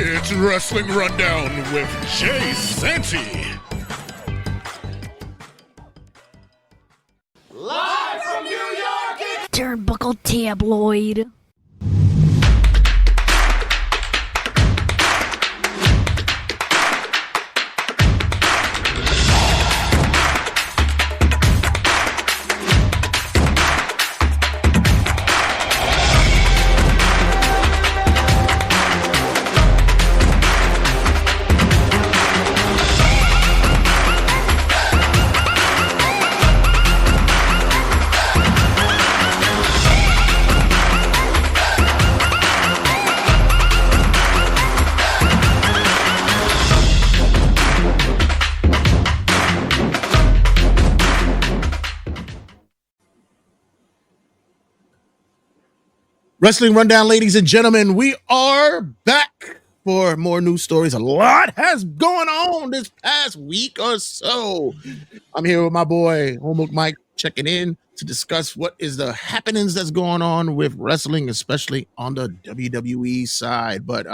It's Wrestling Rundown with Jay Santy. Live from New York, it's Turnbuckle Tabloid. Wrestling Rundown, ladies and gentlemen, we are back for more news stories. A lot has gone on this past week or so. I'm here with my boy, Homework Mike, checking in to discuss what is the happenings that's going on with wrestling, especially on the WWE side. But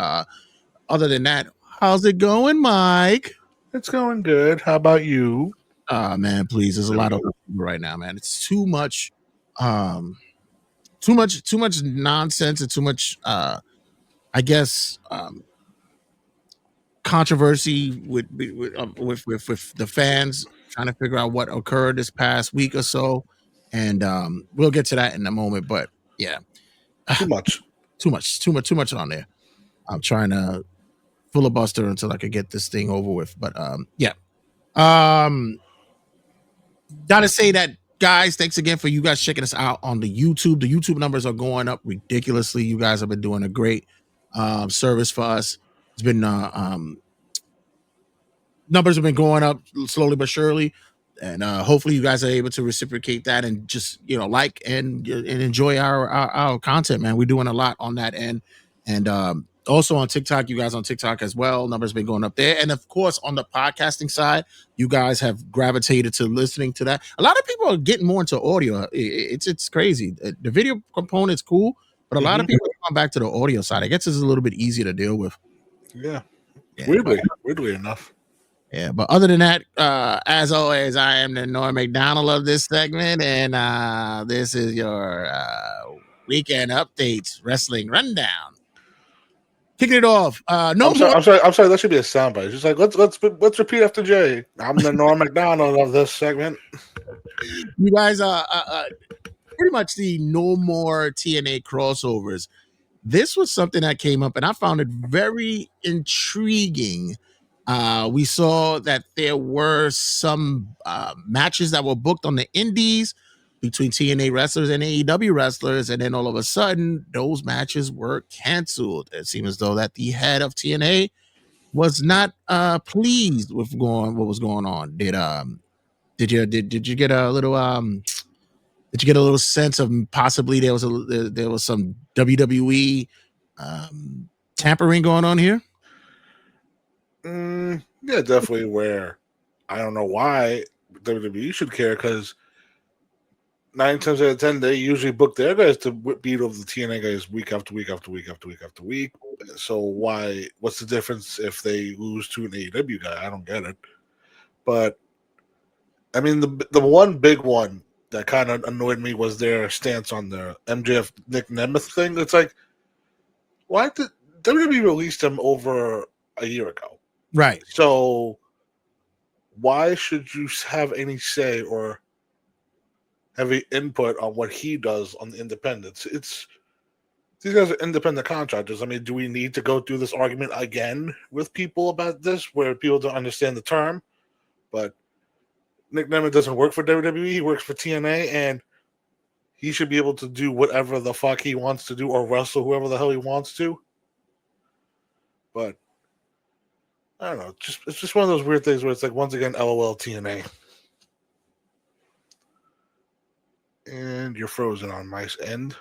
other than that, how's it going, Mike? It's going good. How about you? Man, please, there's a lot of right now, man. It's too much. Too much nonsense and too much I guess controversy with the fans trying to figure out what occurred this past week or so, and we'll get to that in a moment. But yeah, too much on there. I'm trying to filibuster until I could get this thing over with. But yeah, gotta say that, guys, thanks again for you guys checking us out on the YouTube. The YouTube numbers are going up ridiculously. You guys have been doing a great service for us. It's been numbers have been going up slowly but surely, and hopefully you guys are able to reciprocate that and just like and enjoy our content, man. We're doing a lot on that end, and also on TikTok. You guys on TikTok as well. Numbers been going up there, and of course on the podcasting side, you guys have gravitated to listening to that. A lot of people are getting more into audio. It's crazy. The video component's cool, but a lot of people are going back to the audio side. I guess it's a little bit easier to deal with. Yeah, weirdly enough. Yeah, but other than that, as always, I am the Norm McDonald of this segment, and this is your weekend updates wrestling rundown. Kicking it off. I'm sorry. That should be a soundbite. It's just like let's repeat after Jay. I'm the Norm McDonald of this segment. You guys are pretty much the no more TNA crossovers. This was something that came up, and I found it very intriguing. We saw that there were some matches that were booked on the indies between TNA wrestlers and AEW wrestlers, and then all of a sudden, those matches were canceled. It seemed as though that the head of TNA was not pleased with what was going on. Did you get a little did you get a little sense of possibly there was some WWE tampering going on here? Yeah, definitely. Where I don't know why WWE should care, because 9 times out of 10 they usually book their guys to beat over the TNA guys week after week after week after week after week. So what's the difference if they lose to an AEW guy? I don't get it. But I mean, the one big one that kind of annoyed me was their stance on the MJF Nick Nemeth thing. It's like, why did WWE release him over a year ago? Right. So why should you have any say or have any input on what he does on the independents? These guys are independent contractors. I mean, do we need to go through this argument again with people about this, where people don't understand the term? But Nick Nemeth doesn't work for WWE. He works for TNA, and he should be able to do whatever the fuck he wants to do, or wrestle whoever the hell he wants to. But I don't know. It's just one of those weird things where it's like, once again, LOL TNA. And you're frozen on my end.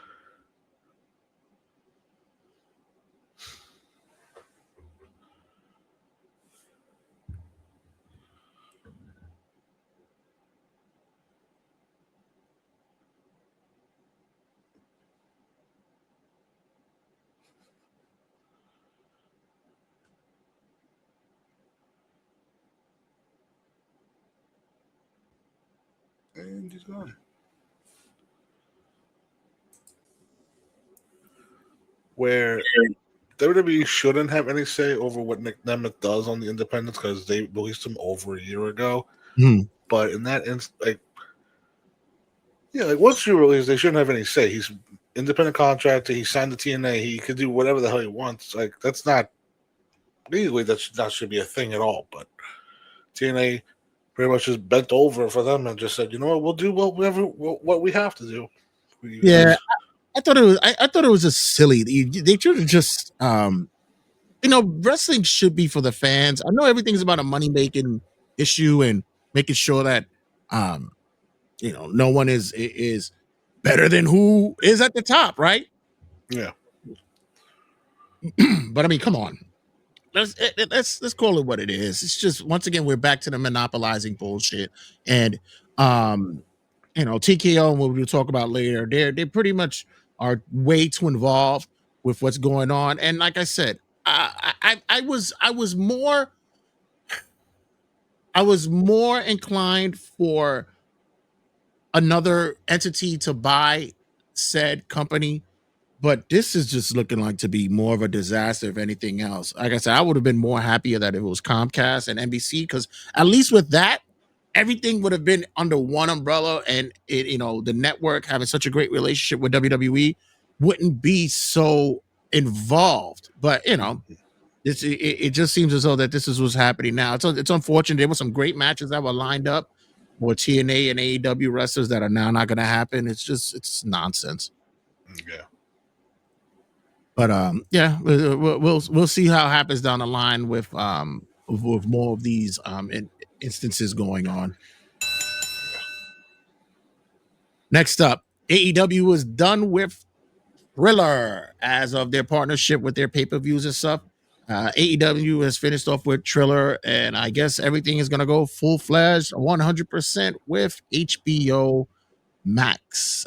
And he's gone. Where WWE shouldn't have any say over what Nick Nemeth does on the independents because they released him over a year ago. But in that instance, like once you release, they shouldn't have any say. He's independent contractor. He signed the TNA. He could do whatever the hell he wants. Like that's not legally that should be a thing at all. But TNA pretty much just bent over for them and just said, you know what, we'll do what we have to do. I thought it was. I thought it was just silly. They should have just. Wrestling should be for the fans. I know everything's about a money making issue and making sure that, no one is better than who is at the top, right? Yeah. But I mean, come on. Let's call it what it is. It's just once again we're back to the monopolizing bullshit, and TKO and what we'll talk about later. They pretty much are way too involved with what's going on, and like I said, I was more inclined for another entity to buy said company. But this is just looking like to be more of a disaster if anything else. Like I said, I would have been more happier that it was Comcast and NBC because at least with that, everything would have been under one umbrella, and the network having such a great relationship with WWE wouldn't be so involved. But it just seems as though that this is what's happening now. It's unfortunate. There were some great matches that were lined up for TNA and AEW wrestlers that are now not going to happen. It's nonsense. Yeah. But we'll see how it happens down the line with more of these instances going on. Next up, AEW is done with Thriller as of their partnership with their pay-per-views and stuff. AEW has finished off with Thriller, and I guess everything is going to go full-fledged 100% with HBO Max.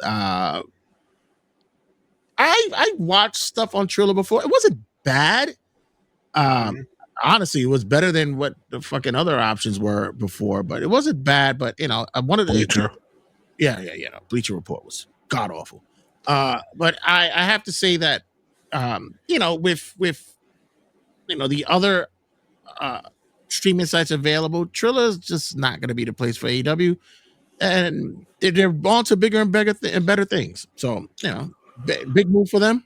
I watched stuff on Thriller before. It wasn't bad. Honestly, it was better than what the fucking other options were before, but it wasn't bad. But I wanted to. Bleacher. Yeah. Bleacher Report was god awful. But I have to say that, with the other streaming sites available, Triller is just not going to be the place for AEW, and they're on to bigger and better things. So big move for them.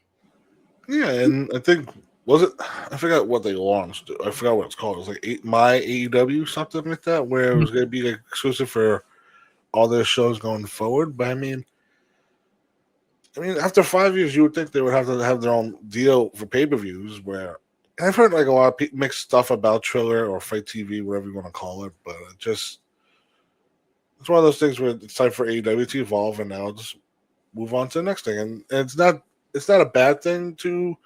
Yeah, and I think I forgot what they launched. I forgot what it's called. It was like My AEW, something like that, where it was going to be like exclusive for all their shows going forward. But I mean, after 5 years, you would think they would have to have their own deal for pay-per-views. Where I've heard like a lot of mixed stuff about Triller or Fight TV, whatever you want to call it, but it's one of those things where it's time for AEW to evolve, and now just move on to the next thing. And it's not a bad thing to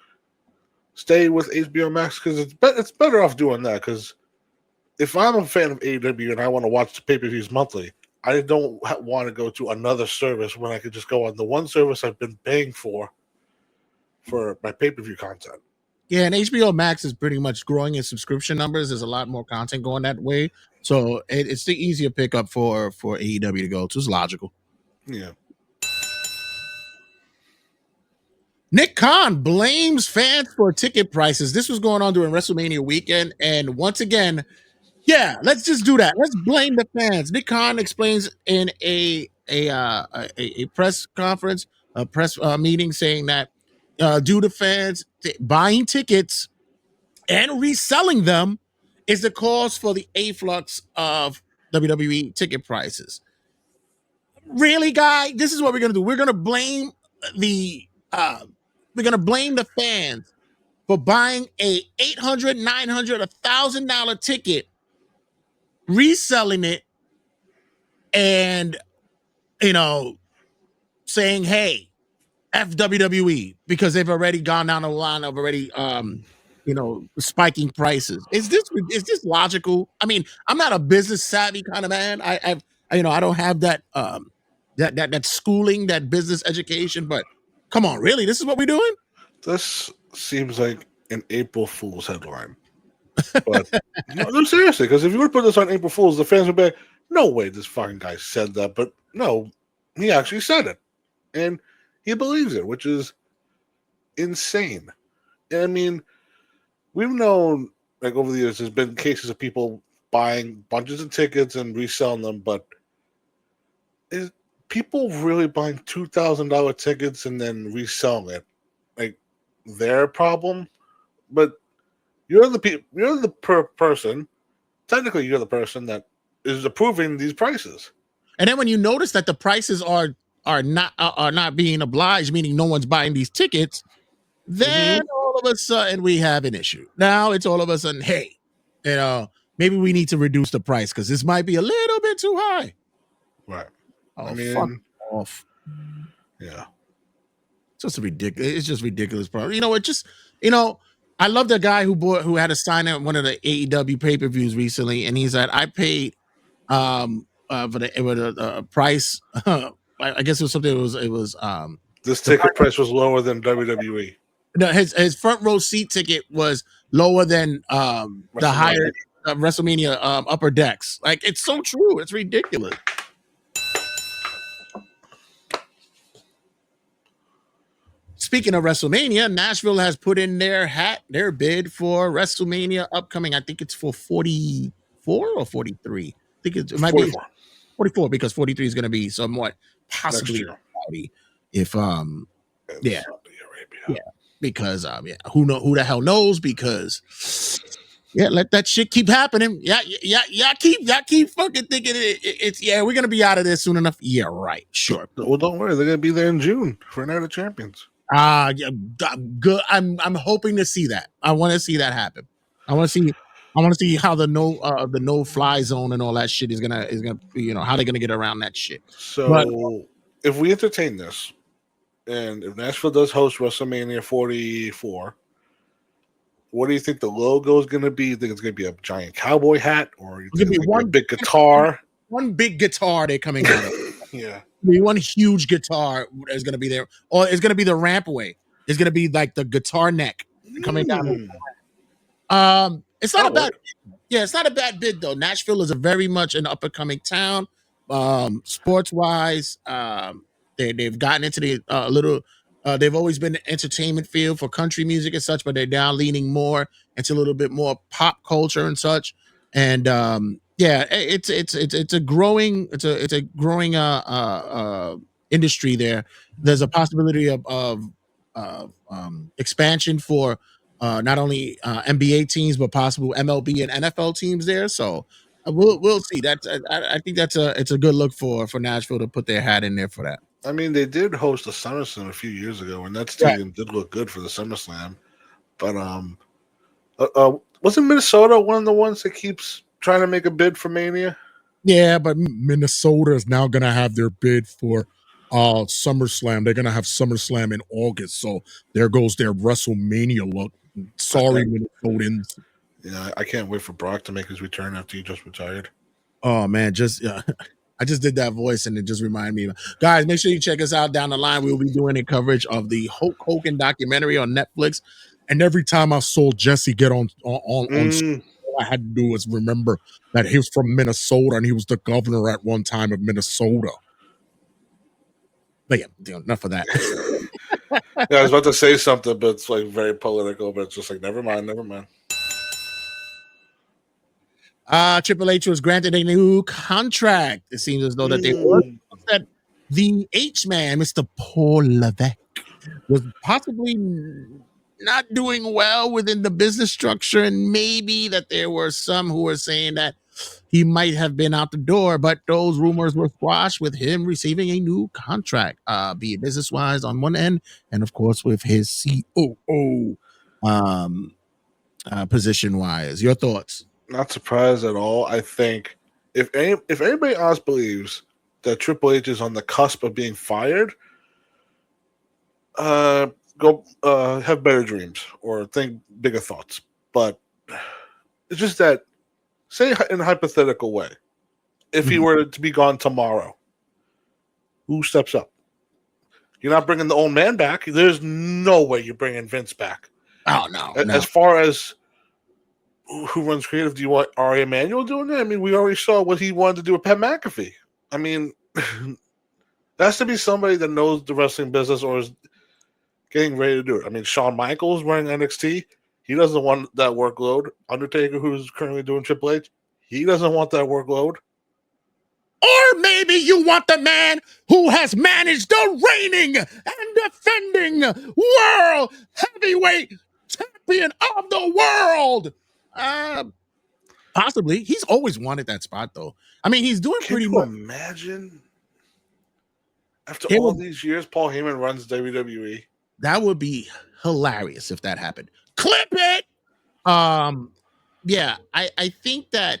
stay with HBO Max because it's better off doing that. Because if I'm a fan of AEW and I want to watch the pay-per-views monthly, I don't want to go to another service when I could just go on the one service I've been paying for my pay-per-view content. Yeah, and HBO Max is pretty much growing in subscription numbers. There's a lot more content going that way. So it's the easier pickup for AEW to go to. It's logical. Yeah. Nick Khan blames fans for ticket prices. This was going on during WrestleMania weekend. And once again, yeah, let's just do that. Let's blame the fans. Nick Khan explains in a press conference, a press meeting, saying that due to fans buying tickets and reselling them is the cause for the afflux of WWE ticket prices. Really, guy? This is what we're gonna do. We're gonna blame the fans for buying a $800, $900, $1,000 ticket, reselling it, and saying, "Hey, F WWE," because they've already gone down the line of already spiking prices. Is this logical? I mean, I'm not a business savvy kind of man. I don't have that that schooling, that business education, but come on, really? This is what we're doing? This seems like an April Fool's headline. But no, seriously, because if you would put this on April Fool's, the fans would be like, no way this fucking guy said that. But No, he actually said it, and he believes it, which is insane. And I mean, we've known like over the years, there's been cases of people buying bunches of tickets and reselling them, but is people really buying $2,000 tickets and then reselling it like their problem? But you're the person. Technically, you're the person that is approving these prices. And then when you notice that the prices are not being obliged, meaning no one's buying these tickets, then all of a sudden we have an issue. Now it's all of a sudden, hey, maybe we need to reduce the price because this might be a little bit too high. Right. Oh, I mean, fuck off. Yeah. It's just ridiculous. It's just ridiculous, bro. I love the guy who had a sign at one of the AEW pay-per-views recently, and he said, I paid for the price. I guess it was something. It was this ticket price was lower than WWE. No, his front row seat ticket was lower than the higher WrestleMania upper decks. Like, it's so true. It's ridiculous. Speaking of WrestleMania, Nashville has put in their bid for WrestleMania upcoming. I think it's for 44 or 43. I think it might 44. be 44 because 43 is going to be somewhat possibly cloudy. If yeah, because who the hell knows? Because let that shit keep happening. Keep fucking thinking it's we're gonna be out of this soon enough. Yeah, right, sure. Well, don't worry, they're gonna be there in June for Night of Champions. Good. I'm hoping to see that. I want to see that happen. I want to see how the no fly zone and all that shit is gonna how they're gonna get around that shit. So if we entertain this, and if Nashville does host WrestleMania 44, what do you think the logo is going to be? You think it's going to be a giant cowboy hat, or you think it's going to be a big guitar? One big guitar they're coming out of. Yeah. One huge guitar is going to be there, or it's going to be the rampway. It's going to be like the guitar neck coming down. It's not a bad. Yeah, it's not a bad bid though. Nashville is a very much an up and coming town. Sports wise, they've gotten into the they've always been an entertainment field for country music and such, but they're now leaning more into a little bit more pop culture and such. And it's a growing industry there. There's a possibility of expansion for not only NBA teams but possible MLB and NFL teams there. So we'll see. I think it's a good look for Nashville to put their hat in there for that. I mean, they did host a SummerSlam a few years ago, and that stadium did look good for the SummerSlam. But wasn't Minnesota one of the ones that keeps trying to make a bid for Mania? Yeah, but Minnesota is now going to have their bid for SummerSlam. They're going to have SummerSlam in August, so there goes their WrestleMania look. Sorry, Minnesotans. Yeah, I can't wait for Brock to make his return after he just retired. Oh man, I just did that voice and it just reminded me. Guys, make sure you check us out down the line. We'll be doing a coverage of the Hulk Hogan documentary on Netflix. And every time I saw Jesse get on all I had to do was remember that he was from Minnesota and he was the governor at one time of Minnesota. But yeah, enough of that. Yeah, I was about to say something, but it's like very political, but it's just like, never mind. Triple H was granted a new contract. It seems as though that that the H-Man, Mr. Paul Levesque, was possibly not doing well within the business structure, and maybe that there were some who were saying that he might have been out the door, but those rumors were squashed with him receiving a new contract, be it business-wise on one end, and of course with his COO position-wise. Your thoughts? Not surprised at all. I think if anybody else believes that Triple H is on the cusp of being fired, go have better dreams or think bigger thoughts. But it's just that, say in a hypothetical way, if he were to be gone tomorrow, who steps up? You're not bringing the old man back. There's no way you're bringing Vince back. Oh, no. As far as who runs creative, do you want Ari Emanuel doing that? I mean, we already saw what he wanted to do with Pat McAfee. I mean, has to be somebody that knows the wrestling business or is getting ready to do it. I mean, Shawn Michaels running NXT, he doesn't want that workload. Undertaker, who's currently doing Triple H, he doesn't want that workload. Or maybe you want the man who has managed the reigning and defending world heavyweight champion of the world. Possibly. He's always wanted that spot, though. I mean, he's doing Can pretty you much. imagine after all these years, Paul Heyman runs WWE? That would be hilarious if that happened. Clip it. Yeah, I think that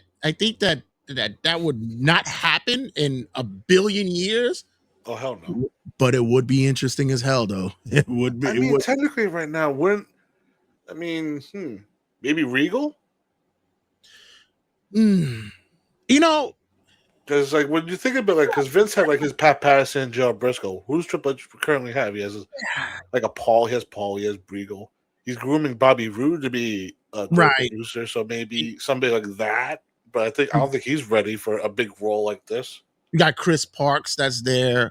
that would not happen in a billion years. Oh hell no! But it would be interesting as hell, though. It would be. I mean, technically, right now, wouldn't I mean? Maybe Regal. You know, because like when you think about like, because Vince had like his Pat Patterson, Joe Briscoe. Who's Triple H currently have? He has like a Paul. He has Paul. He has Regal. He's grooming Bobby Roode to be a producer, so maybe somebody like that. But I don't think he's ready for a big role like this. You got Chris Parks that's there.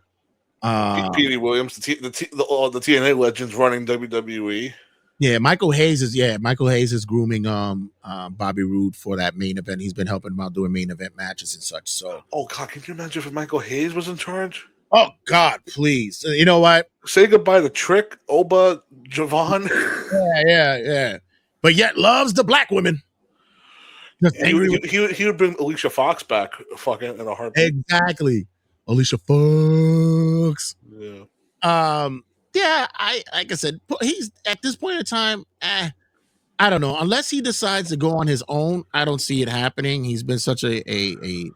Petey Williams, the TNA legends running WWE. Yeah, Michael Hayes is grooming Bobby Roode for that main event. He's been helping him out doing main event matches and such. So, oh God, can you imagine if Michael Hayes was in charge? Oh God, please! You know what? Say goodbye to Trick, Oba, Javon. Yeah. But yet loves the black women. He would bring Alicia Fox back, fucking in a heartbeat. Exactly, Alicia Fox. Yeah. Yeah. Like I said, he's at this point in time. I don't know. Unless he decides to go on his own, I don't see it happening. He's been such a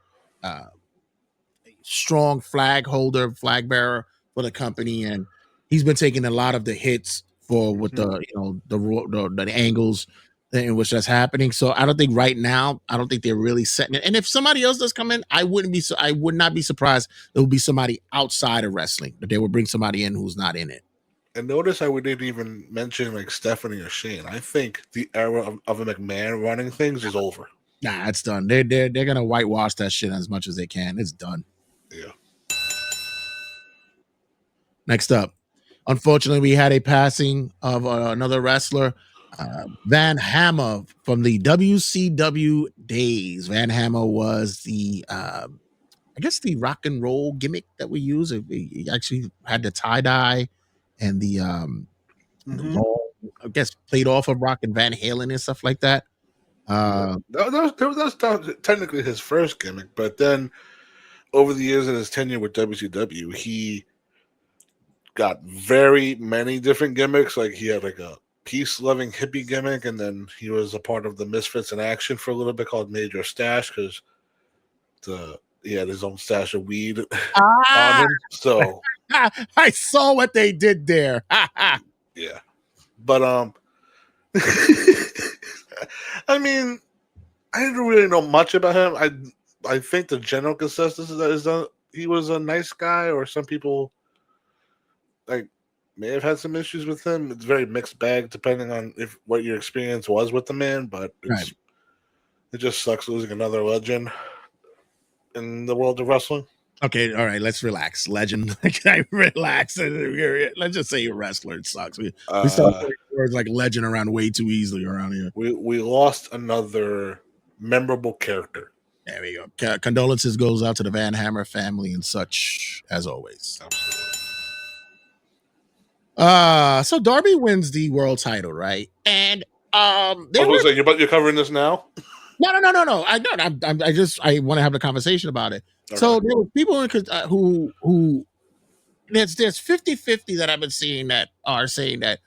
strong flag bearer for the company, and he's been taking a lot of the hits for with the angles in which that's happening. So I don't think right now, they're really setting it. And if somebody else does come in, I would not be surprised. It would be somebody outside of wrestling, but they would bring somebody in who's not in it. And notice how we didn't even mention like Stephanie or Shane. I think the era of a McMahon running things is over. Nah, it's done. They're gonna whitewash that shit as much as they can. It's done. Yeah. Next up, unfortunately, we had a passing of another wrestler, Van Hammer from the WCW days. Van Hammer was the, I guess, the rock and roll gimmick that we use. He actually had the tie dye and the long, I guess, played off of Rock and Van Halen and stuff like that. That's technically his first gimmick, but then over the years in his tenure with WCW, he got very many different gimmicks. Like he had like a peace-loving hippie gimmick, and then he was a part of the Misfits in Action for a little bit called Major Stash because he had his own stash of weed on him. So I saw what they did there. Yeah, but I mean, I didn't really know much about him. I think the general consensus is that he was a nice guy, or some people like may have had some issues with him. It's very mixed bag depending on what your experience was with the man, but it just sucks losing another legend in the world of wrestling. Okay, all right, let's relax. Legend, relax. Let's just say a wrestler. It sucks. We start putting words like legend around way too easily around here. We lost another memorable character. There we go. Condolences goes out to the Van Hammer family and such, as always. So Darby wins the world title, right? And you're covering this now? No. I want to have a conversation about it. Okay. So there were people who there's 50-50 that I've been seeing that are saying that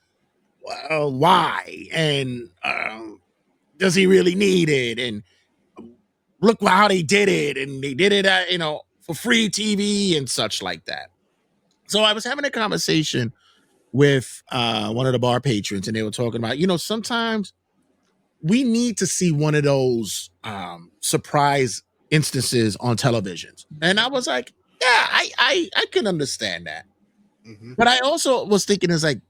why and does he really need it, and look how they did it, and they did it for free TV and such like that. So I was having a conversation with one of the bar patrons, and they were talking about sometimes we need to see one of those surprise instances on televisions. And I was like, yeah, I can understand that. Mm-hmm. But I also was thinking is like,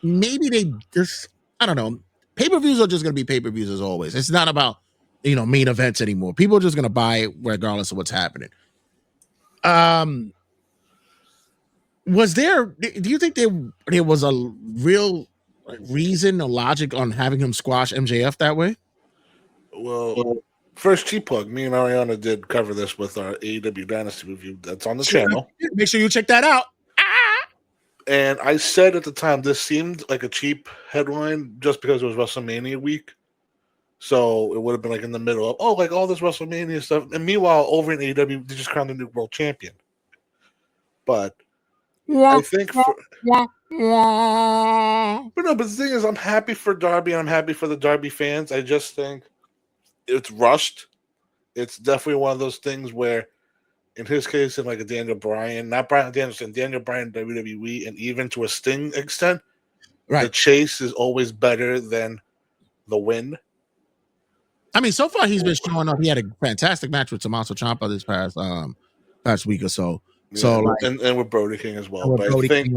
maybe they just, I don't know, pay-per-views are just going to be pay-per-views as always. It's not about, main events anymore. People are just going to buy it regardless of what's happening. Was there? Do you think there was a real reason or logic on having him squash MJF that way? Well, first cheap plug. Me and Ariana did cover this with our AEW Dynasty review. That's on the channel. Make sure you check that out. And I said at the time this seemed like a cheap headline just because it was WrestleMania week. So it would have been like in the middle of like all this WrestleMania stuff. And meanwhile, over in AEW, they just crowned a new world champion. But I think but the thing is, I'm happy for Darby and I'm happy for the Darby fans. I just think it's rushed. It's definitely one of those things where, in his case, in like a Daniel Bryan, not Bryan Danielson, Daniel Bryan WWE, and even to a Sting extent, the chase is always better than the win. I mean, so far he's been showing up. He had a fantastic match with Tommaso Ciampa this past week or so. Yeah, so like, and with Brody King as well. But I think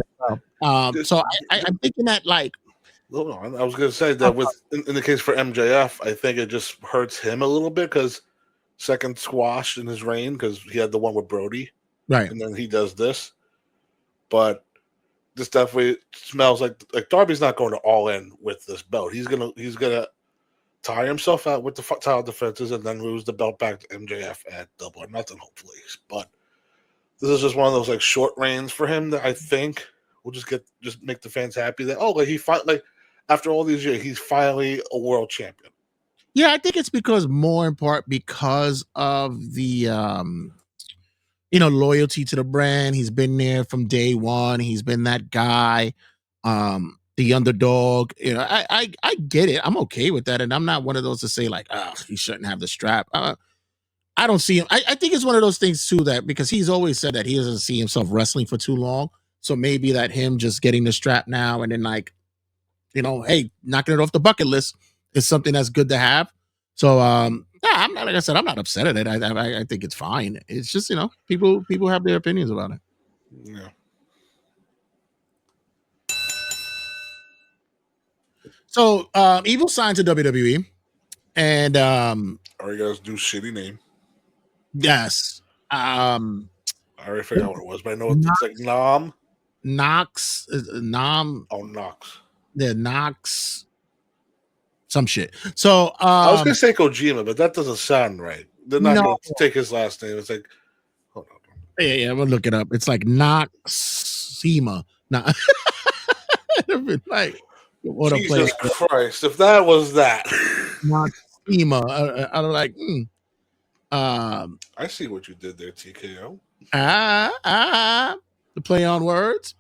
so I'm thinking that like. Hold on, I was going to say that with in the case for MJF, I think it just hurts him a little bit because second squash in his reign because he had the one with Brody, right, and then he does this. But this definitely smells like Darby's not going to all in with this belt. He's gonna tire himself out with the title defenses and then lose the belt back to MJF at Double or Nothing, hopefully. But this is just one of those like short reigns for him that I think will just make the fans happy that after all these years he's finally a world champion. Yeah, I think it's more in part because of the loyalty to the brand. He's been there from day one. He's been that guy, the underdog. I get it. I'm okay with that, and I'm not one of those to say like, he shouldn't have the strap. I don't see him. I think it's one of those things too that because he's always said that he doesn't see himself wrestling for too long. So maybe that him just getting the strap now and then like, hey, knocking it off the bucket list is something that's good to have. So I'm not, like I said, I'm not upset at it. I think it's fine. It's just people have their opinions about it. Yeah. So Evil signed to WWE, and already got his new shitty name. Yes. I already forgot what it was, but I know it's like Nom. Knox. Nom. Oh, Knox. Yeah, Knox. Some shit. So I was gonna say Kojima, but that doesn't sound right. They're not gonna take his last name. It's like, hold on. Yeah, we'll look it up. It's like Noxema. Nah. Like, what Jesus Christ! If that was that, Noxema. I'm like, I see what you did there, TKO. The play on words.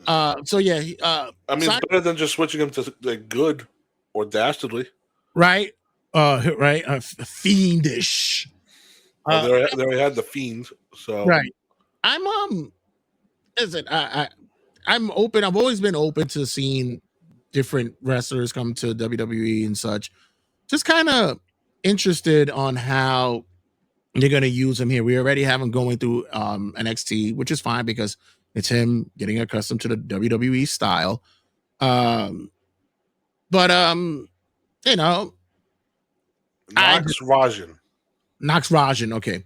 So yeah, I mean, it's better than just switching him to like good or dastardly, right? Right, fiendish. They already had the fiend, so right. I'm open. I've always been open to seeing different wrestlers come to WWE and such. Just kind of interested on how they're going to use him here. We already have him going through NXT, which is fine because it's him getting accustomed to the WWE style. But Nox Rajan, okay.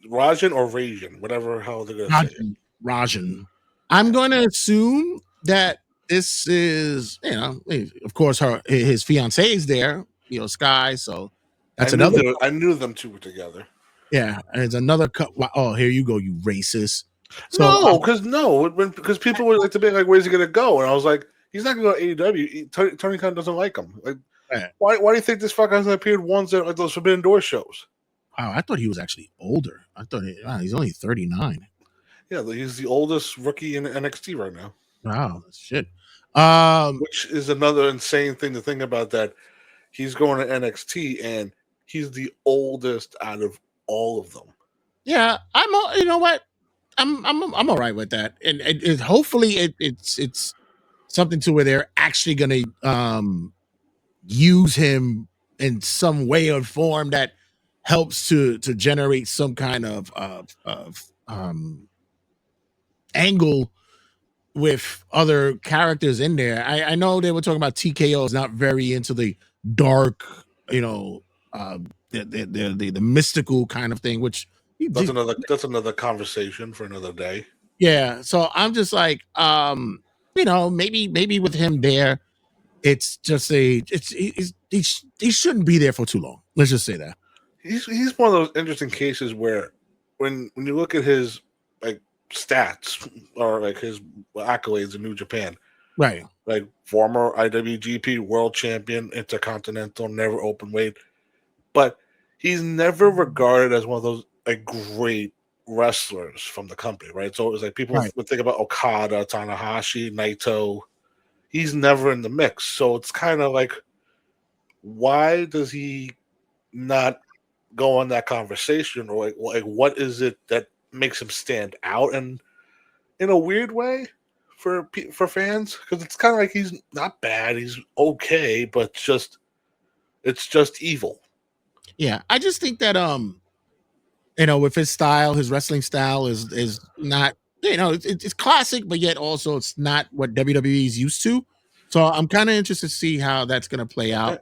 Rajan or Rajan, whatever how they're going to say it. Rajan. I'm going to assume that this is, of course, his fiance is there, Sky. So that's another. I knew them two were together. Yeah, and it's another cut. Oh, here you go, you racist. So, because people would like to be like, where's he going to go? And I was like, he's not going to go to AEW. Tony Khan doesn't like him. Like, why do you think this fucker hasn't appeared once at like those Forbidden Door shows? Oh, I thought he was actually older. I thought he's only 39. Yeah, he's the oldest rookie in NXT right now. Wow, shit. Which is another insane thing to think about, that he's going to NXT and he's the oldest out of all of them. Yeah, you know what? I'm all right with that, and hopefully it's something to where they're actually going to use him in some way or form that helps to generate some kind of angle with other characters in there. I know they were talking about TKO is not very into the dark, the mystical kind of thing, which that's another conversation for another day. Yeah, so I'm just like, maybe with him there, it's just he shouldn't be there for too long. Let's just say that. He's one of those interesting cases where when you look at his like stats or like his accolades in New Japan, Right. like former IWGP World Champion, Intercontinental, never open weight, but he's never regarded as one of those like great wrestlers from the company, right? So it was like people Right. would think about Okada, Tanahashi, Naito. He's never in the mix, so it's kind of like, why does he not go on that conversation, or like what is it that makes him stand out? And in a weird way for fans, because it's kind of like he's not bad, he's okay, but it's just evil. Yeah, I just think that with his style, his wrestling style is not, it's classic, but yet also it's not what WWE is used to. So I'm kind of interested to see how that's gonna play out.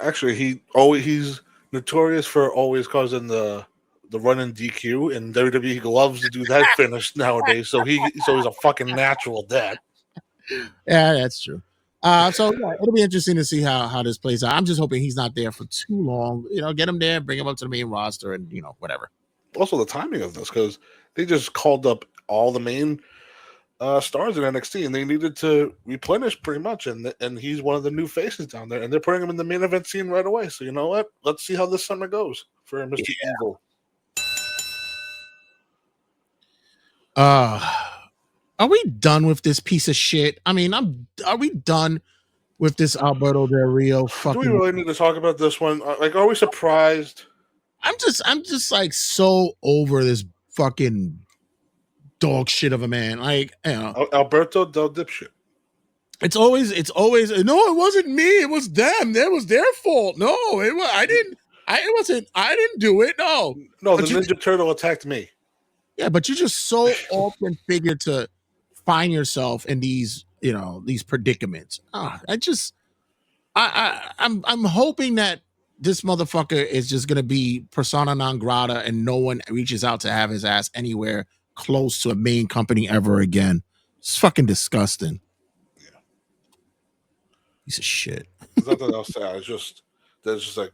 Actually, he's notorious for always causing the run in DQ, and WWE loves to do that finish nowadays. So he's a fucking natural at that. Yeah, that's true. So yeah, it'll be interesting to see how this plays out. I'm just hoping he's not there for too long. Get him there, bring him up to the main roster, and whatever. Also, the timing of this, because they just called up all the main stars in NXT, and they needed to replenish pretty much. And he's one of the new faces down there, and they're putting him in the main event scene right away. So you know what? Let's see how this summer goes for Mr. Evil. Are we done with this piece of shit? I mean, are we done with this Alberto Del Rio fucking? Do we really need to talk about this one? Like, are we surprised? I'm just like so over this fucking dog shit of a man. Like, Alberto Del Dipshit. It's always no, it wasn't me. It was them. That was their fault. No, I didn't do it. No, the Ninja Turtle attacked me. Yeah, but you're just so often figured to find yourself in these predicaments. I'm hoping that this motherfucker is just gonna be persona non grata and no one reaches out to have his ass anywhere close to a main company ever again. It's fucking disgusting. Yeah. Piece of shit. There's nothing else to add. It's just like,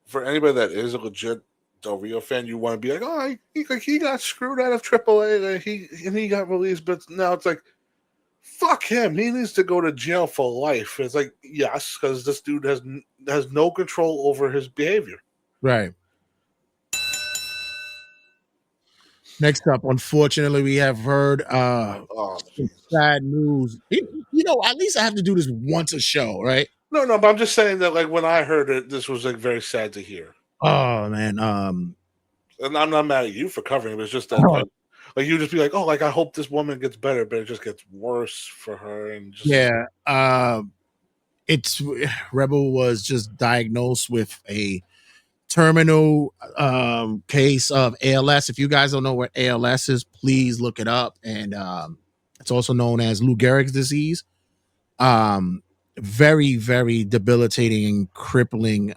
for anybody that is a legit Del Rio fan, you want to be like, oh, he got screwed out of AAA, he got released, but now it's like, fuck him. He needs to go to jail for life. It's like, yes, because this dude has no control over his behavior. Right. Next up, unfortunately, we have heard sad news. At least I have to do this once a show, right? No, but I'm just saying that, like, when I heard it, this was like very sad to hear. Oh man, and I'm not mad at you for covering it. It's just that, like you just be like, oh, like I hope this woman gets better, but it just gets worse for her. And just it's Rebel was just diagnosed with a terminal case of ALS. If you guys don't know what ALS is, please look it up. And it's also known as Lou Gehrig's disease. Very, very debilitating and crippling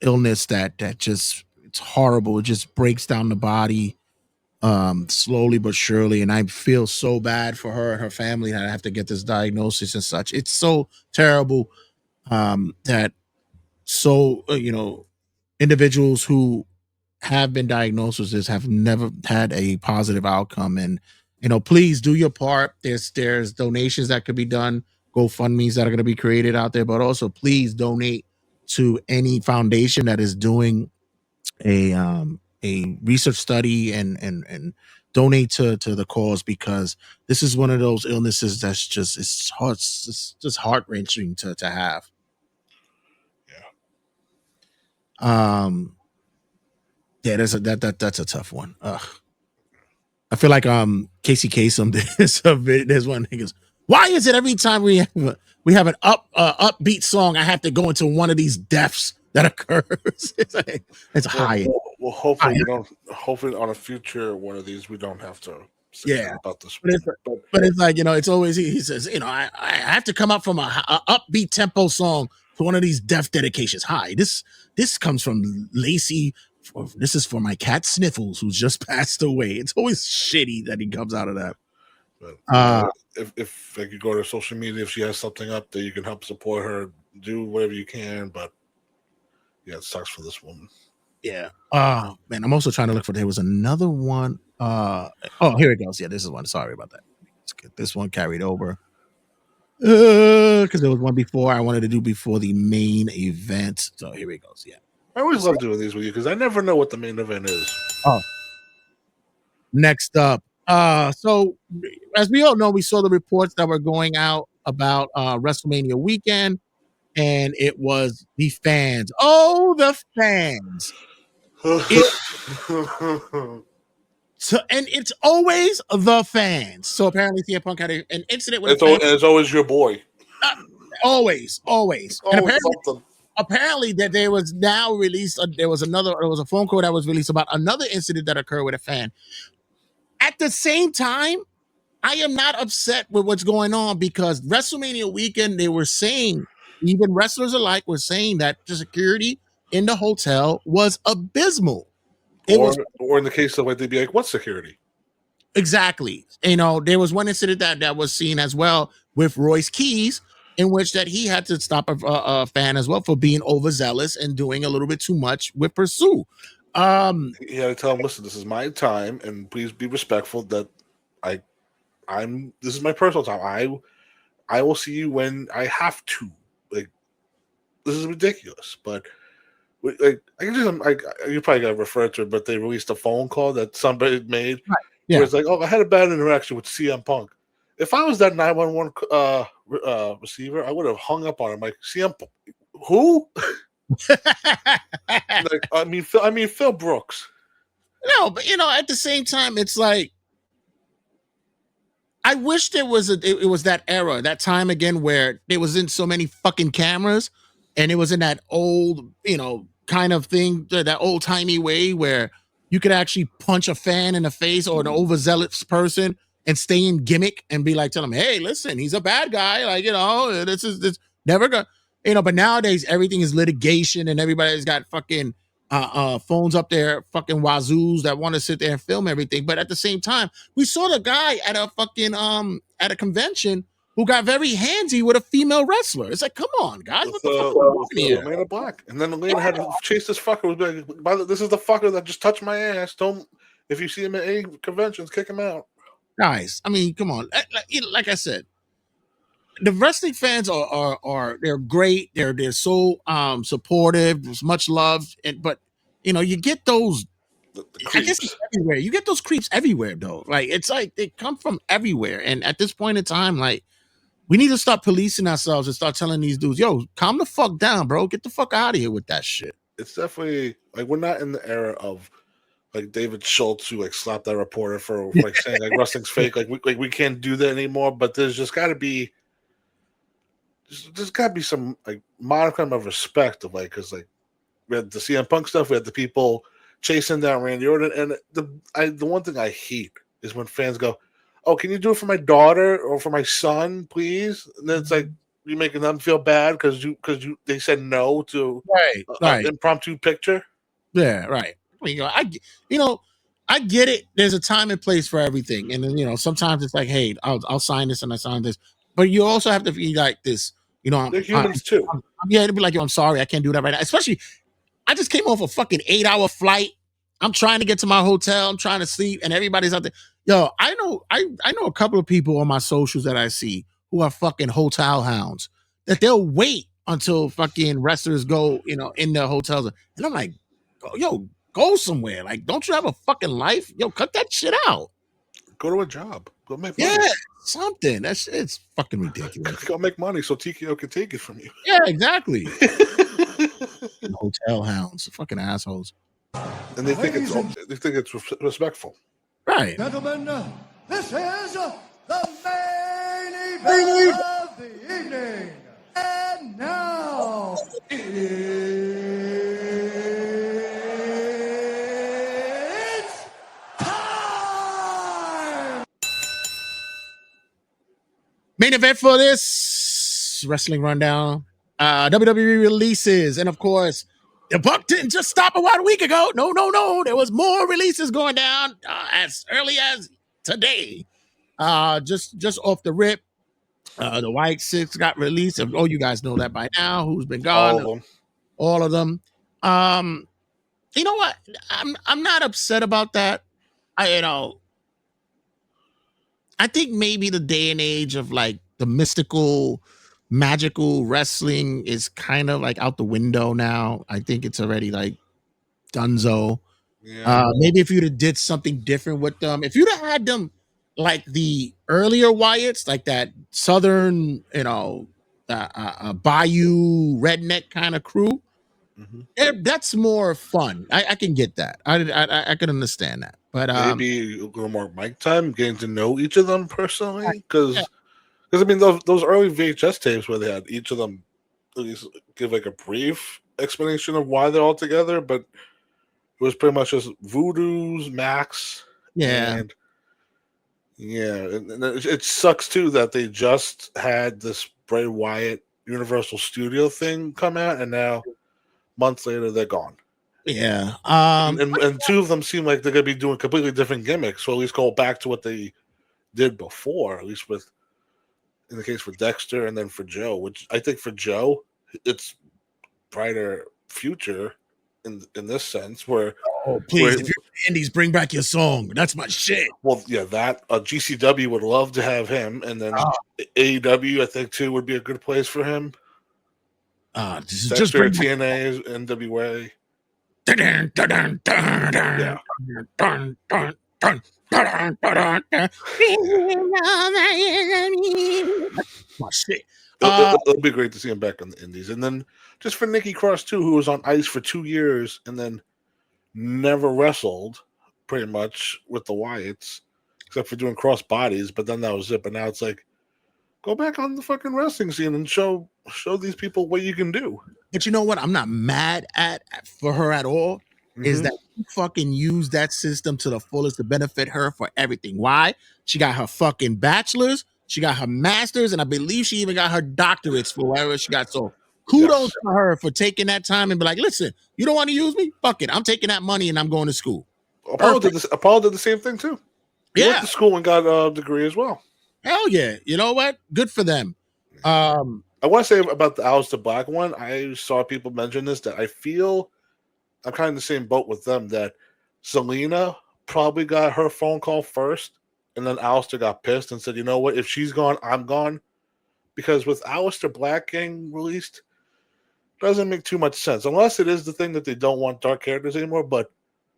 illness that just, it's horrible. It just breaks down the body slowly but surely. And I feel so bad for her and her family that I have to get this diagnosis and such. It's so terrible that individuals who have been diagnosed with this have never had a positive outcome. And please do your part. There's donations that could be done, GoFundMe's that are going to be created out there, but also please donate to any foundation that is doing a research study and donate to the cause, because this is one of those illnesses that's just, it's just heart-wrenching to have. Yeah, that's a tough one. Ugh. I feel like Casey Kasem there's one he goes, why is it every time we have an upbeat song I have to go into one of these deaths that occurs? It's high. Well, hopefully on a future one of these we don't have to say about this. But it's like, it's always he says, I have to come up from a upbeat tempo song to one of these death dedications. Hi, this comes from Lacey This is for my cat Sniffles, who's just passed away. It's always shitty that he comes out of that. But, if like you go to social media, if she has something up there, you can help support her. Do whatever you can, but yeah, it sucks for this woman. Yeah. Man, I'm also trying to look for. There was another one. Oh, here it goes. Yeah, this is one. Sorry about that. Let's get this one carried over. Because there was one before I wanted to do before the main event. So here it goes. Yeah. I always love doing these with you because I never know what the main event is. Oh. Next up. So as we all know, we saw the reports that were going out about WrestleMania weekend, and it was the fans. Oh, the fans. So, and it's always the fans. So apparently CM Punk had an incident with it's always your boy. Always. And Something. apparently that there was now released, there was a phone call that was released about another incident that occurred with a fan. At the same time, I am not upset with what's going on because WrestleMania weekend, they were saying, even wrestlers alike were saying that the security in the hotel was abysmal. Or in the case of like, they'd be like, what security? Exactly. There was one incident that was seen as well with Royce Keys, in which that he had to stop a fan as well for being overzealous and doing a little bit too much with Pursue. He had to tell him, listen, this is my time, and please be respectful that this is my personal time. I will see you when I have to. Like, this is ridiculous. But like, you probably got referred to it, but they released a phone call that somebody made. Right. Yeah. Where it's like, I had a bad interaction with CM Punk. If I was that 911 receiver, I would have hung up on him. Like, CM Punk, who? Like, I mean, Phil Brooks. No, but at the same time, it's like, I wish there was it was that era, that time again where there wasn't so many fucking cameras, and it was in that old, kind of thing, that old timey way where you could actually punch a fan in the face or an overzealous person and stay in gimmick and be like, tell them, hey, listen, he's a bad guy. Like, this never go, but nowadays everything is litigation and everybody's got fucking phones up there, fucking wazoos that want to sit there and film everything. But at the same time, we saw the guy at a fucking at a convention who got very handsy with a female wrestler. It's like, come on, guys, what the fuck is going on here? Lana Black, and then Lana had to chase this fucker. This is the fucker that just touched my ass. Don't, if you see him at any conventions, kick him out. Guys, I mean, come on. Like I said, the wrestling fans are they're great. They're so supportive. There's much love, but you get those. I guess it's everywhere. You get those creeps everywhere, though. Like, it's like they come from everywhere. And at this point in time, like, we need to start policing ourselves and start telling these dudes, yo, calm the fuck down, bro. Get the fuck out of here with that shit. It's definitely like, we're not in the era of like David Schultz, who like slapped that reporter for like saying like wrestling's fake. Like we can't do that anymore. But there's just got to be. There's got to be some like modicum of respect of like, because like we had the CM Punk stuff, we had the people chasing down Randy Orton, and the one thing I hate is when fans go, "Oh, can you do it for my daughter or for my son, please?" And then it's like you're making them feel bad because they said no to right. Impromptu picture. Yeah, right. I get it. There's a time and place for everything, and then sometimes it's like, hey, I'll sign this and I sign this, but you also have to be like this. They're humans too. To be like, yo, I'm sorry, I can't do that right now. Especially, I just came off a fucking 8-hour flight. I'm trying to get to my hotel. I'm trying to sleep, and everybody's out there. Yo, I know a couple of people on my socials that I see who are fucking hotel hounds, that they'll wait until fucking wrestlers go, in their hotels. And I'm like, yo, go somewhere. Like, don't you have a fucking life? Yo, cut that shit out. Go to a job. Go make money. Yeah, something. It's fucking ridiculous. Go make money so TKO can take it from you. Yeah, exactly. Hotel hounds, fucking assholes. And they think it's respectful. Right. Gentlemen, this is the main event of the evening. And now, it's time! Main event for this wrestling rundown. WWE releases, and of course, The buck didn't just stop about a week ago. No. There was more releases going down as early as today. Just off the rip, the White Six got released. Oh, you guys know that by now. Who's been gone? All of them. All of them. You know what? I'm not upset about that. I think maybe the day and age of like the mystical, magical wrestling is kind of like out the window now. I think it's already like dunzo. Yeah. Maybe if you'd have did something different with them, if you'd have had them like the earlier Wyatts, like that southern, bayou redneck kind of crew, Mhm. that's more fun. I can get that. I can understand that. But Maybe a little more mic time, getting to know each of them personally, because yeah. I mean those early VHS tapes where they had each of them at least give like a brief explanation of why they're all together, but it was pretty much just Voodoo's, Max, Yeah. and and it sucks too that they just had this Bray Wyatt Universal Studio thing come out, and now months later they're gone. Yeah. And two of them seem like they're going to be doing completely different gimmicks. So at least go back to what they did before, at least in the case for Dexter and then for Joe, which I think for Joe, it's brighter future in this sense where. Oh, please, if you're Indies, bring back your song. That's my shit. Well, yeah, that GCW would love to have him, and then AEW, I think too, would be a good place for him. Just bring TNA, NWA. My shit. It'll be great to see him back on the Indies, and then just for Nikki Cross too, who was on ice for 2 years and then never wrestled, pretty much with the Wyatts, except for doing cross bodies. But then that was it. But now it's like, go back on the fucking wrestling scene and show these people what you can do. But you know what? I'm not mad for her at all. Is that you fucking use that system to the fullest to benefit her for everything. Why? She got her fucking bachelor's, she got her master's, and I believe she even got her doctorates for whatever she got. So kudos to her for taking that time and be like, listen, you don't want to use me? Fuck it. I'm taking that money and I'm going to school. Apollo did the same thing too. He went to school and got a degree as well. Hell yeah. You know what? Good for them. I want to say about the Aleister Black one, I saw people mention this, that I feel I'm kind of in the same boat with them, that Selena probably got her phone call first, and then Aleister got pissed and said, you know what, if she's gone, I'm gone. Because with Aleister Black getting released, doesn't make too much sense, unless it is the thing that they don't want dark characters anymore. But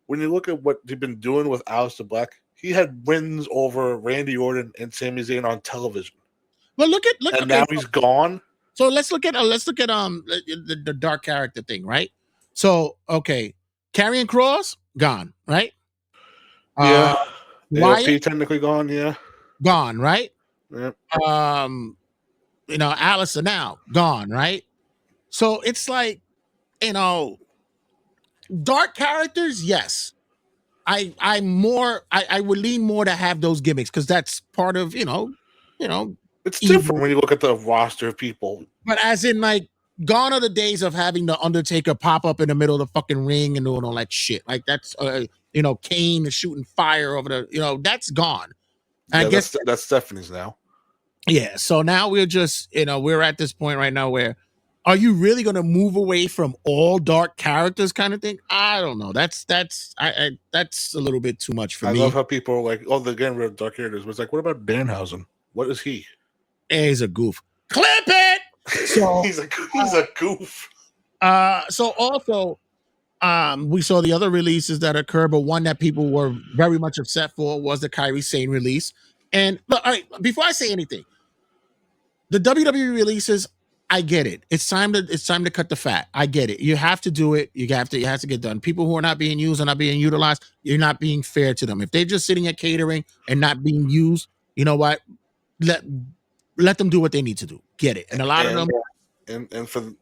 when you look at what they've been doing with Aleister Black, he had wins over Randy Orton and Sami Zayn on television. Well, and now he's gone. So let's look at the dark character thing, right? So okay, Karrion Kross gone, right? Yeah, Wyatt technically gone. Yeah, gone, right? Yep. Aleister now gone, right? So it's like, dark characters, yes. I would lean more to have those gimmicks because that's part of it's different when you look at the roster of people. But as in, like, gone are the days of having the Undertaker pop up in the middle of the fucking ring and doing all that shit. Like that's Kane shooting fire over the that's gone. Yeah, I guess that's Stephanie's now. Yeah. So now we're just we're at this point right now where, are you really going to move away from all dark characters kind of thing? I don't know. That's a little bit too much for me. I love how people are like, oh, they're getting rid of dark characters. But it's like, what about Danhausen? What is he? He's a goof. Clip it. So he's a goof. So also, we saw the other releases that occurred, but one that people were very much upset for was the Kairi Sane release. And look, all right, before I say anything, the WWE releases, I get it. It's time to cut the fat. I get it. You have to do it. It has to get done. People who are not being used are not being utilized. You're not being fair to them. If they're just sitting at catering and not being used, you know what? Let them do what they need to do. Get it. And a lot of them. And for, I'm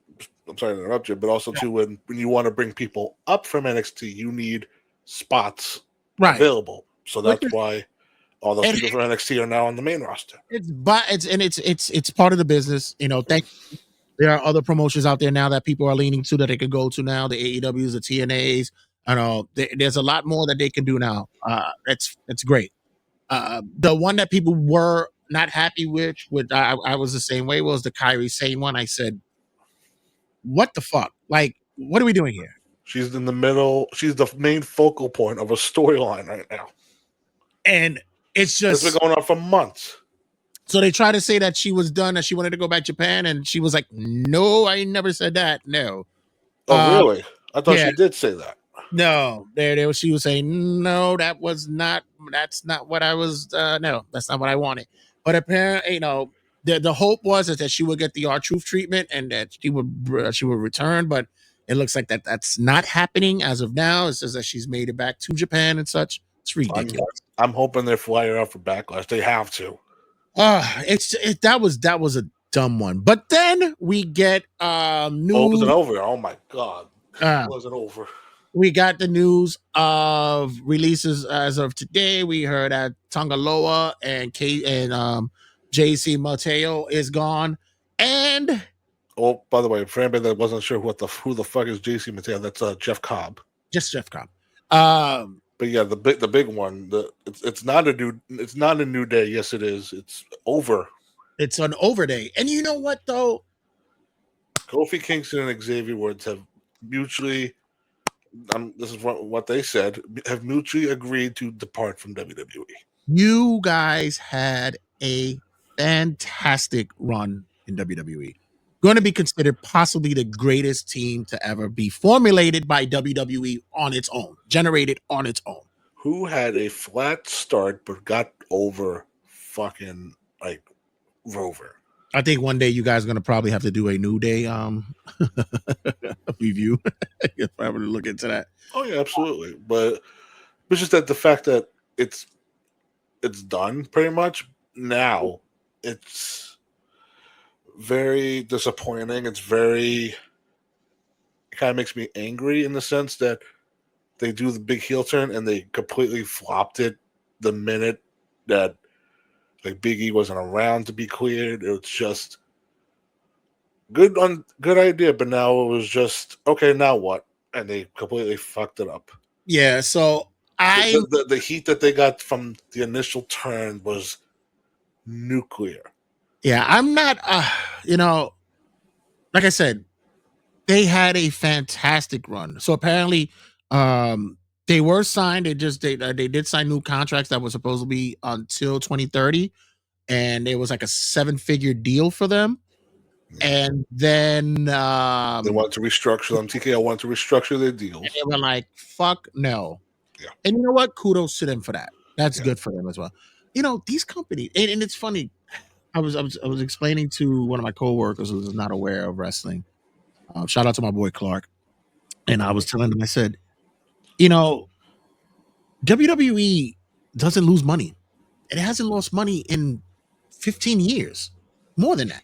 sorry to interrupt you, but also too, when you want to bring people up from NXT, you need spots available. So that's why all those people from NXT are now on the main roster. It's part of the business. Thank you. There are other promotions out there now that people are leaning to that they could go to now. The AEWs, the TNAs. I know there's a lot more that they can do now. It's great. The one that people were not happy with, I was the same way, was the Kyrie Sane one. I said, what the fuck? Like, what are we doing here? She's in the middle. She's the main focal point of a storyline right now. And it's just, it's been going on for months. So they try to say that she was done, that she wanted to go back to Japan, and she was like, no, I never said that. No. Oh, really? I thought she did say that. No, she was saying, no, that's not what I was, no, that's not what I wanted. But apparently, the hope was that she would get the R-Truth treatment and that she would return, but it looks like that's not happening as of now. It says that she's made it back to Japan and such. It's ridiculous. I'm hoping they fly her out for Backlash. They have to. That was a dumb one. But then we get news. Oh, was it over? Oh my god. Was it over? We got the news of releases as of today. We heard that Tongaloa and JC Mateo is gone. And oh, by the way, for anybody that wasn't sure who the fuck is JC Mateo, that's Jeff Cobb. Just Jeff Cobb. But yeah, the big one. It's not a new day. Yes, it is. It's over. It's an over day. And you know what though? Kofi Kingston and Xavier Woods have mutually. This is what they said. Have mutually agreed to depart from WWE. You guys had a fantastic run in WWE. Going to be considered possibly the greatest team to ever be formulated by WWE on its own, generated on its own. Who had a flat start but got over fucking like Rover. I think one day you guys are going to probably have to do a New Day review. If I were to look into that. Oh yeah, absolutely. But it's just that the fact that it's done pretty much now, it's very disappointing. It kind of makes me angry in the sense that they do the big heel turn and they completely flopped it the minute that like Big E wasn't around to be cleared. It was just good idea, but now it was just okay. Now what? And they completely fucked it up. Yeah. So the heat that they got from the initial turn was nuclear. Yeah, I'm not, like I said, they had a fantastic run. So apparently, they were signed. They did sign new contracts that was supposed to be until 2030, and it was like a 7-figure deal for them. And then they wanted to restructure them. TKO wanted to restructure their deals. And they were like, "Fuck no." Yeah. And you know what? Kudos to them for that. That's good for them as well. These companies, and it's funny. I was explaining to one of my coworkers who's not aware of wrestling. Shout out to my boy Clark. And I was telling him, I said, WWE doesn't lose money. It hasn't lost money in 15 years. More than that.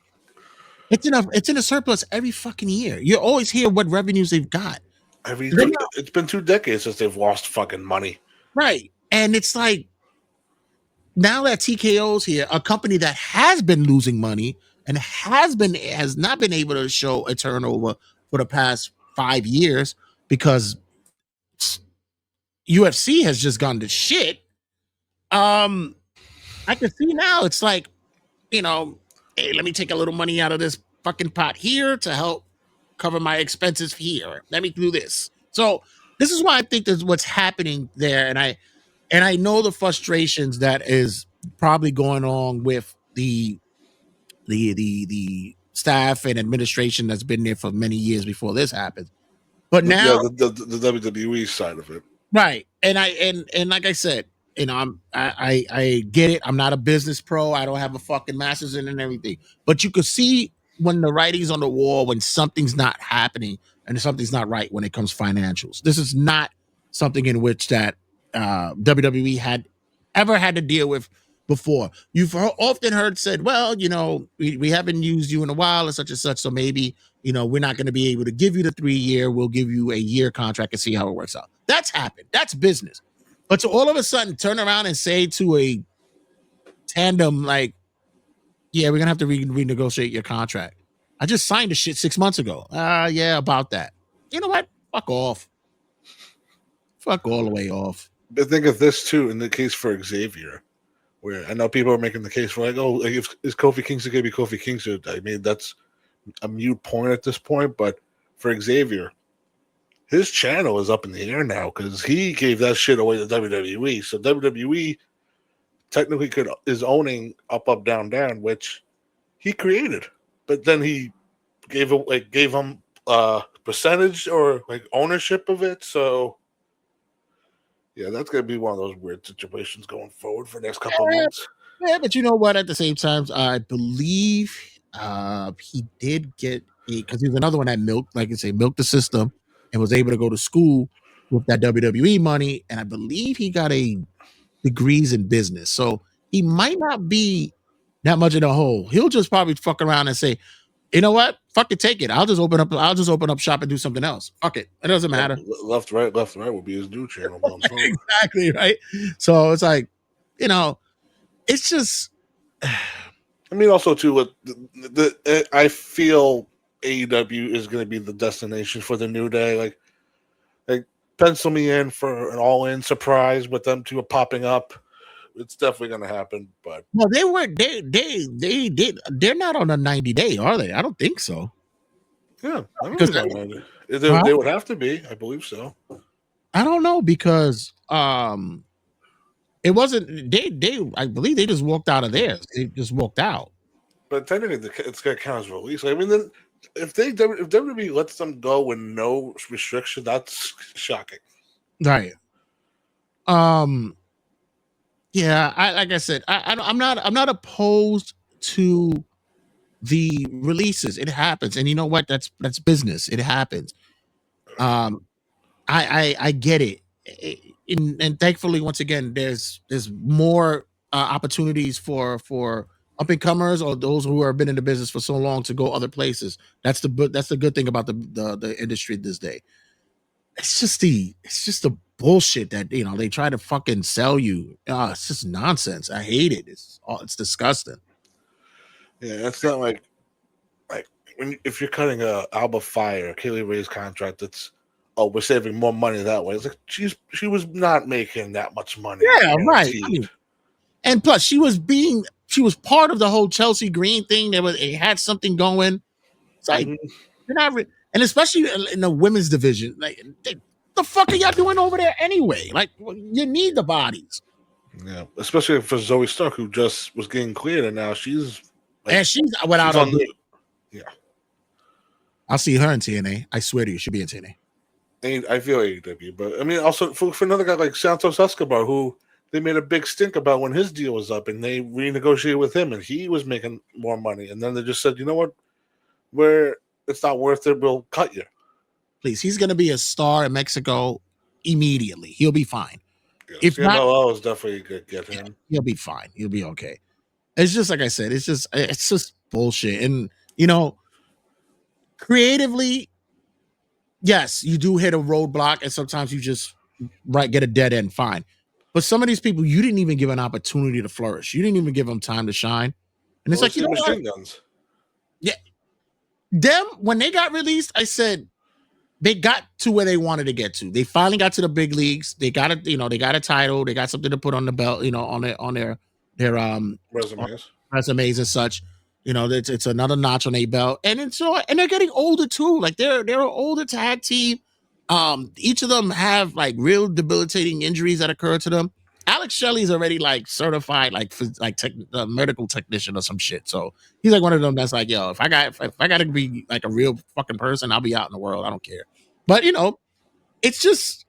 It's in a surplus every fucking year. You always hear what revenues they've got. It's been 2 decades since they've lost fucking money. Right. And it's like, now that TKO's here, a company that has been losing money and has not been able to show a turnover for the past 5 years because UFC has just gone to shit. I can see now it's like, hey, let me take a little money out of this fucking pot here to help cover my expenses here. Let me do this. So this is why I think that's what's happening there. And I know the frustrations that is probably going on with the staff and administration that's been there for many years before this happened. But now the WWE side of it. Right. And like I said, I get it. I'm not a business pro. I don't have a fucking master's in and everything. But you could see when the writing's on the wall, when something's not happening and something's not right when it comes financials. This is not something in which that WWE had ever had to deal with before. You've often heard said, well, we haven't used you in a while and such, so maybe, we're not going to be able to give you the 3-year. We'll give you a year contract and see how it works out. That's happened. That's business. But to all of a sudden turn around and say to a tandem like, yeah, we're going to have to renegotiate your contract. I just signed the shit 6 months ago. Yeah, about that. You know what? Fuck off. Fuck all the way off. But think of this too in the case for Xavier, where I know people are making the case for like, oh, like if is Kofi Kingston gonna be Kofi Kingston? I mean, that's a mute point at this point. But for Xavier, his channel is up in the air now because he gave that shit away to WWE. So WWE technically is owning Up Down Down, which he created, but then he gave him percentage or like ownership of it. So yeah, that's gonna be one of those weird situations going forward for the next couple of months. Yeah, but you know what? At the same time, I believe he did get because he was another one that milked, like you say, milked the system and was able to go to school with that WWE money. And I believe he got a degrees in business. So he might not be that much in a hole. He'll just probably fuck around and say, you know what? Fuck it, take it. I'll just open up shop and do something else. Fuck it. It doesn't matter. Left, right will be his new channel going forward. Exactly, right? So it's like, you know, it's just I mean, also too, what I feel AEW is going to be the destination for the New Day. Like pencil me in for an all-in surprise with them two popping up. It's definitely going to happen. But well, they did. They're not on a 90-day, are they? I don't think so. yeah, Because they would have to be. I believe so. I don't know because it wasn't they. I believe they just walked out of theirs. They just walked out. But technically, it's going to count as release. I mean, then if WWE lets them go with no restriction, that's shocking. Right. Yeah. Like I said, I'm not opposed to the releases. It happens, and you know what? That's business. It happens. I get it. And thankfully, once again, there's more opportunities for up and comers or those who have been in the business for so long to go other places. That's the good thing about the industry this day. It's just the bullshit that they try to fucking sell you. It's just nonsense. I hate it. It's disgusting. Yeah, it's not like if you're cutting a Alba Fire, Kaylee Ray's contract, it's we're saving more money that way. It's like she was not making that much money. Yeah, right. I mean, and plus, she was part of the whole Chelsea Green thing. It had something going. It's like you're not, and especially in the women's division, like the fuck are y'all doing over there anyway? Like you need the bodies. Yeah, especially for Zoe Stark, who just was getting cleared, and now she's without a yeah. I'll see her in TNA. I swear to you, she'll be in TNA. I feel AEW, but I mean, also for another guy like Santos Escobar, who they made a big stink about when his deal was up, and they renegotiated with him, and he was making more money, and then they just said, you know what, it's not worth it, we'll cut you. Please, he's going to be a star in Mexico immediately. He'll be fine. Yeah, if CMLL is definitely good. Get him. He'll be fine. He'll be okay. It's just like I said. It's just bullshit. And creatively, yes, you do hit a roadblock, and sometimes you just get a dead end. Fine, but some of these people, you didn't even give an opportunity to flourish. You didn't even give them time to shine. And it's like machine guns. Yeah, them when they got released, I said they got to where they wanted to get to. They finally got to the big leagues. They got a they got a title. They got something to put on the belt. On their resumes and such. It's another notch on a belt, and they're getting older too. Like they're an older tag team. Each of them have like real debilitating injuries that occur to them. Alex Shelley's already like certified medical technician or some shit. So he's like one of them that's like, yo, if I got to be like a real fucking person, I'll be out in the world. I don't care. But it's just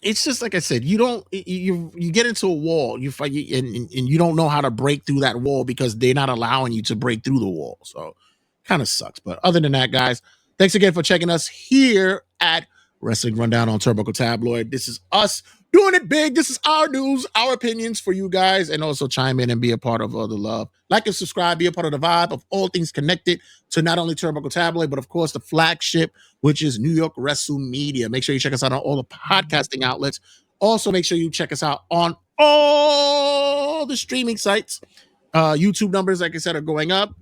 it's just like I said, you get into a wall, you fight, and you don't know how to break through that wall because they're not allowing you to break through the wall. So kind of sucks. But other than that, guys, thanks again for checking us here at Wrestling Rundown on Turnbuckle Tabloid. This is us doing it big. This is our news, our opinions for you guys, and also chime in and be a part of all the love. Like and subscribe, be a part of the vibe of all things connected to not only Turnbuckle Tabloid, but of course the flagship, which is New York Wrestle Media. Make sure you check us out on all the podcasting outlets. Also, make sure you check us out on all the streaming sites. YouTube numbers, like I said, are going up.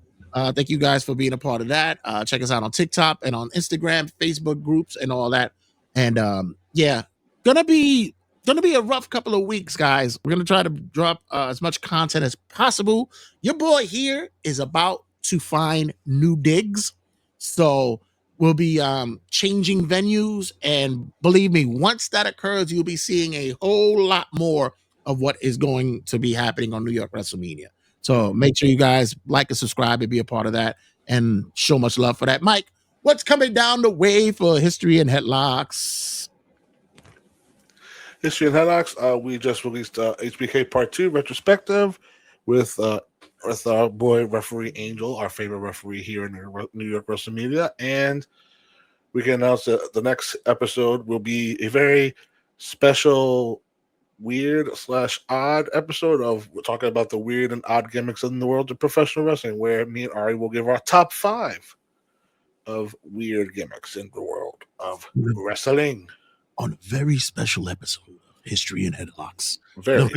Thank you guys for being a part of that. Check us out on TikTok and on Instagram, Facebook groups, and all that. And yeah, gonna be a rough couple of weeks, guys. We're gonna try to drop as much content as possible. Your boy here is about to find new digs, so we'll be changing venues, and believe me, once that occurs, you'll be seeing a whole lot more of what is going to be happening on New York WrestleMania. So make sure you guys like and subscribe and be a part of that, and show much love for that. Mike, what's coming down the way for History and Headlocks? History and Headlocks. We just released HBK Part 2 retrospective with our boy referee Angel, our favorite referee here in New York WrestleMania, and we can announce that the next episode will be a very special, weird / odd episode of we're talking about the weird and odd gimmicks in the world of professional wrestling, where me and Ari will give our top 5 of weird gimmicks in the world of wrestling on a very special episode of History and Headlocks. very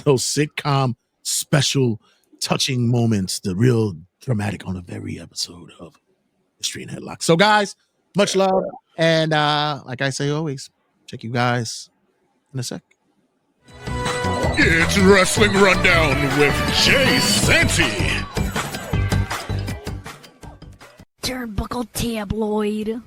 Those sitcom special touching moments, the real dramatic on a very episode of History and Headlocks. So guys, much love, and like I say always, check you guys in a sec. It's Wrestling Rundown with Jay Santee. Turnbuckle Tabloid.